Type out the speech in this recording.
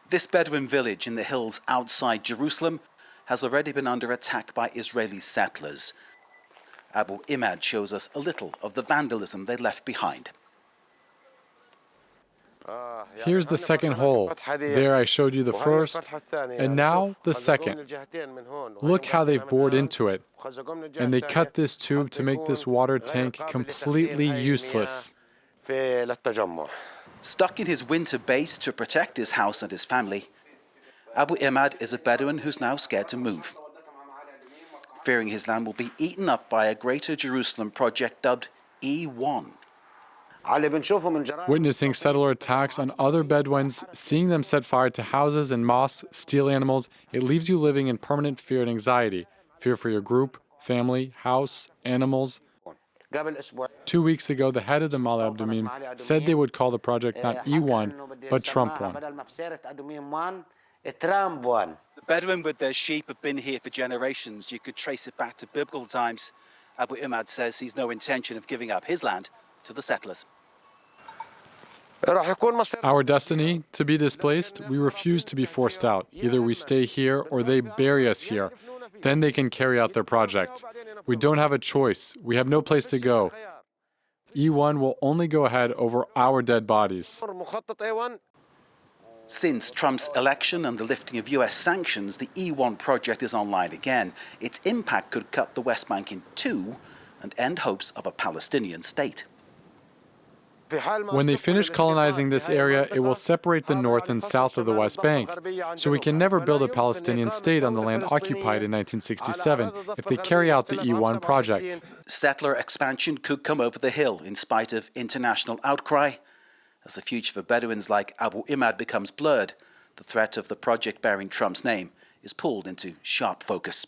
This Bedouin village in the hills outside Jerusalem has already been under attack by Israeli settlers. Abu Imad shows us a little of the vandalism they left behind. Here's the second hole. There I showed you the first, and now the second. Look how they've bored into it. And they cut this tube to make this water tank completely useless. Stuck in his winter base to protect his house and his family, Abu Imad is a Bedouin who's now scared to move, fearing his land will be eaten up by a Greater Jerusalem project dubbed E1. Witnessing settler attacks on other Bedouins, seeing them set fire to houses and mosques, steal animals, it leaves you living in permanent fear and anxiety. Fear for your group, family, house, animals. 2 weeks ago, the head of the Ma'ale Adumim said they would call the project not E1, but Trump 1. The Bedouin with their sheep have been here for generations. You could trace it back to biblical times. Abu Imad says he's no intention of giving up his land to the settlers. Our destiny, to be displaced, we refuse to be forced out. Either we stay here or they bury us here. Then they can carry out their project. We don't have a choice. We have no place to go. E1 will only go ahead over our dead bodies. Since Trump's election and the lifting of US sanctions, the E1 project is online again. Its impact could cut the West Bank in two and end hopes of a Palestinian state. When they finish colonizing this area, it will separate the north and south of the West Bank. So we can never build a Palestinian state on the land occupied in 1967 if they carry out the E1 project. Settler expansion could come over the hill in spite of international outcry. As the future for Bedouins like Abu Imad becomes blurred, the threat of the project bearing Trump's name is pulled into sharp focus.